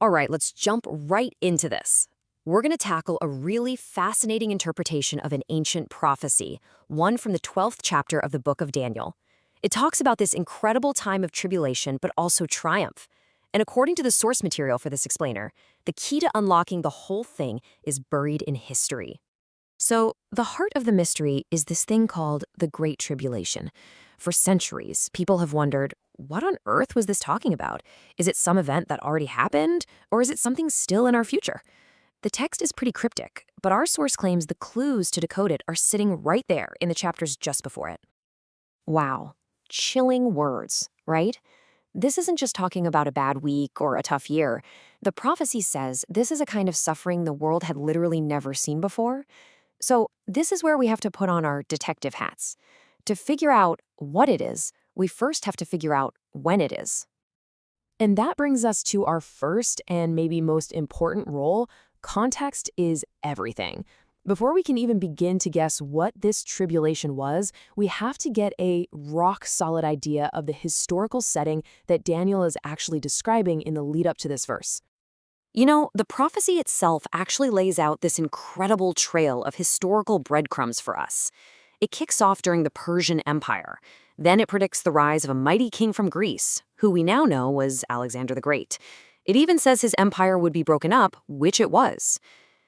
All right, let's jump right into this. We're going to tackle a really fascinating interpretation of an ancient prophecy, one from the 12th chapter of the book of Daniel. It talks about this incredible time of tribulation, but also triumph. And according to the source material for this explainer, the key to unlocking the whole thing is buried in history. So, the heart of the mystery is this thing called the Great Tribulation. For centuries, people have wondered, what on earth was this talking about? Is it some event that already happened, or is it something still in our future? The text is pretty cryptic, but our source claims the clues to decode it are sitting right there in the chapters just before it. Wow, chilling words, right? This isn't just talking about a bad week or a tough year. The prophecy says this is a kind of suffering the world had literally never seen before. So this is where we have to put on our detective hats. To figure out what it is, we first have to figure out when it is. And that brings us to our first and maybe most important role. Context is everything. Before we can even begin to guess what this tribulation was, we have to get a rock-solid idea of the historical setting that Daniel is actually describing in the lead-up to this verse. You know, the prophecy itself actually lays out this incredible trail of historical breadcrumbs for us. It kicks off during the Persian Empire. Then it predicts the rise of a mighty king from Greece, who we now know was Alexander the Great. It even says his empire would be broken up, which it was.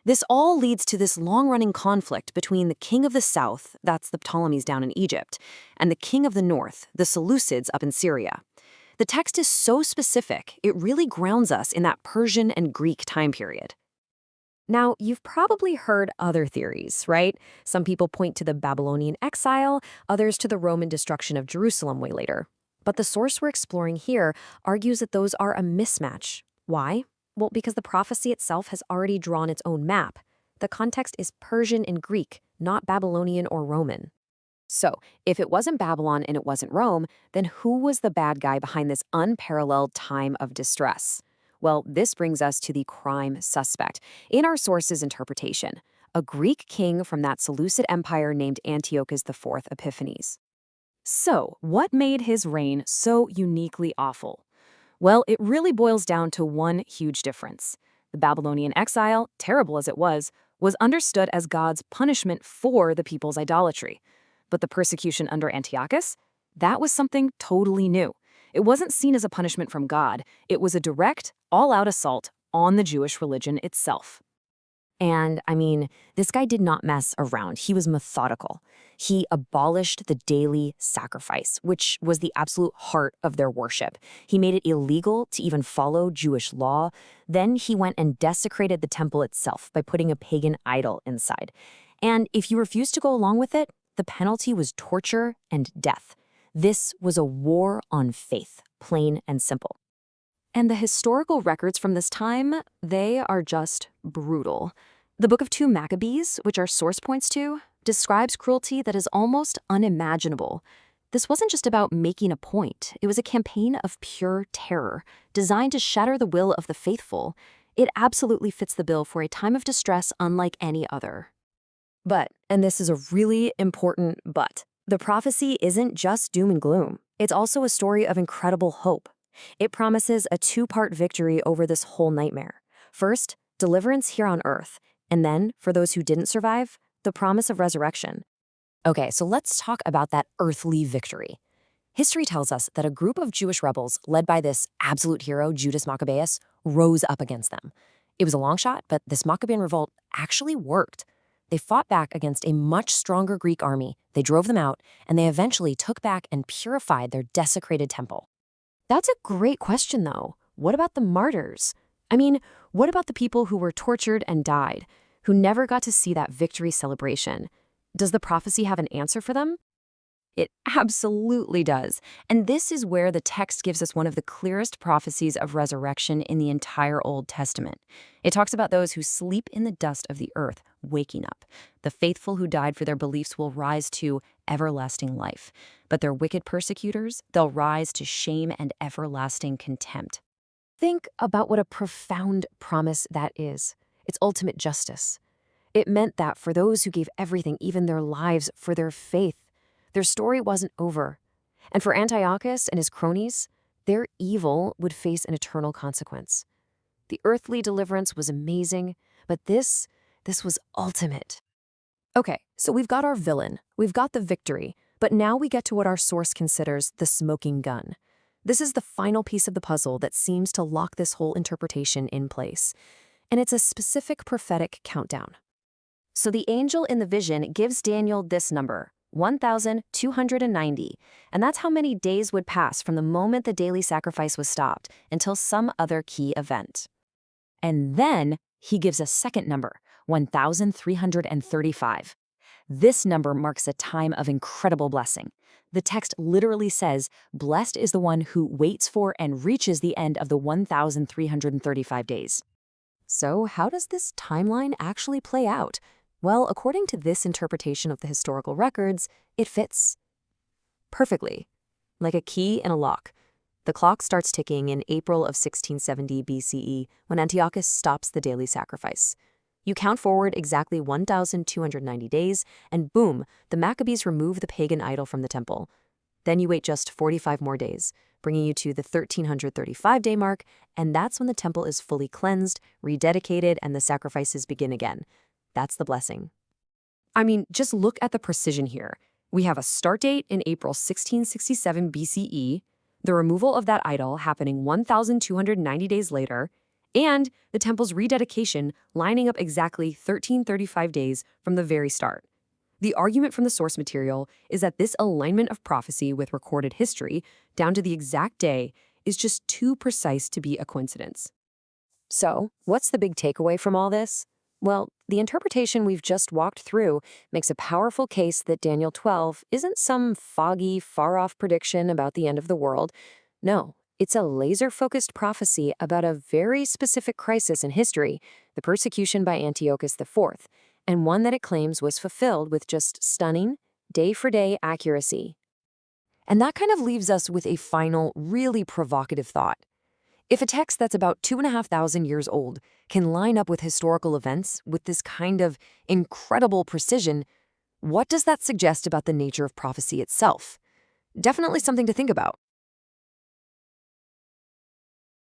This all leads to this long-running conflict between the king of the south, that's the Ptolemies down in Egypt, and the king of the north, the Seleucids up in Syria. The text is so specific, it really grounds us in that Persian and Greek time period. Now, you've probably heard other theories, right? Some people point to the Babylonian exile, others to the Roman destruction of Jerusalem way later. But the source we're exploring here argues that those are a mismatch. Why? Well, because the prophecy itself has already drawn its own map. The context is Persian and Greek, not Babylonian or Roman. So, if it wasn't Babylon and it wasn't Rome, then who was the bad guy behind this unparalleled time of distress? Well, this brings us to the crime suspect in our source's interpretation, a Greek king from that Seleucid empire named Antiochus IV Epiphanes. So, what made his reign so uniquely awful? Well, it really boils down to one huge difference. The Babylonian exile, terrible as it was understood as God's punishment for the people's idolatry. But the persecution under Antiochus, that was something totally new. It wasn't seen as a punishment from God. It was a direct, all-out assault on the Jewish religion itself. And, this guy did not mess around. He was methodical. He abolished the daily sacrifice, which was the absolute heart of their worship. He made it illegal to even follow Jewish law. Then he went and desecrated the temple itself by putting a pagan idol inside. And if you refused to go along with it, the penalty was torture and death. This was a war on faith, plain and simple. And the historical records from this time, they are just brutal. The Book of 2 Maccabees, which our source points to, describes cruelty that is almost unimaginable. This wasn't just about making a point. It was a campaign of pure terror, designed to shatter the will of the faithful. It absolutely fits the bill for a time of distress unlike any other. But, and this is a really important but, the prophecy isn't just doom and gloom. It's also a story of incredible hope. It promises a two-part victory over this whole nightmare. First, deliverance here on earth, and then, for those who didn't survive, the promise of resurrection. Okay, so let's talk about that earthly victory. History tells us that a group of Jewish rebels, led by this absolute hero, Judas Maccabeus, rose up against them. It was a long shot, but this Maccabean revolt actually worked. They fought back against a much stronger Greek army, they drove them out, and they eventually took back and purified their desecrated temple. That's a great question, though. What about the martyrs? What about the people who were tortured and died, who never got to see that victory celebration? Does the prophecy have an answer for them? It absolutely does. And this is where the text gives us one of the clearest prophecies of resurrection in the entire Old Testament. It talks about those who sleep in the dust of the earth, waking up. The faithful who died for their beliefs will rise to everlasting life. But their wicked persecutors, they'll rise to shame and everlasting contempt. Think about what a profound promise that is. It's ultimate justice. It meant that for those who gave everything, even their lives, for their faith, their story wasn't over. And for Antiochus and his cronies, their evil would face an eternal consequence. The earthly deliverance was amazing, but this was ultimate. Okay, so we've got our villain, we've got the victory, but now we get to what our source considers the smoking gun. This is the final piece of the puzzle that seems to lock this whole interpretation in place, and it's a specific prophetic countdown. So the angel in the vision gives Daniel this number, 1,290, and that's how many days would pass from the moment the daily sacrifice was stopped until some other key event. And then he gives a second number, 1,335. This number marks a time of incredible blessing. The text literally says, "Blessed is the one who waits for and reaches the end of the 1,335 days." So how does this timeline actually play out? Well, according to this interpretation of the historical records, it fits perfectly, like a key in a lock. The clock starts ticking in April of 1670 BCE when Antiochus stops the daily sacrifice. You count forward exactly 1,290 days, and boom, the Maccabees remove the pagan idol from the temple. Then you wait just 45 more days, bringing you to the 1,335-day mark, and that's when the temple is fully cleansed, rededicated, and the sacrifices begin again. That's the blessing. I mean, just look at the precision here. We have a start date in April 1667 BCE, the removal of that idol happening 1,290 days later, and the temple's rededication lining up exactly 1,335 days from the very start. The argument from the source material is that this alignment of prophecy with recorded history, down to the exact day, is just too precise to be a coincidence. So, what's the big takeaway from all this? Well, the interpretation we've just walked through makes a powerful case that Daniel 12 isn't some foggy, far-off prediction about the end of the world. No, it's a laser-focused prophecy about a very specific crisis in history, the persecution by Antiochus IV, and one that it claims was fulfilled with just stunning, day-for-day accuracy. And that kind of leaves us with a final, really provocative thought. If a text that's about 2,500 years old can line up with historical events with this kind of incredible precision, what does that suggest about the nature of prophecy itself? Definitely something to think about.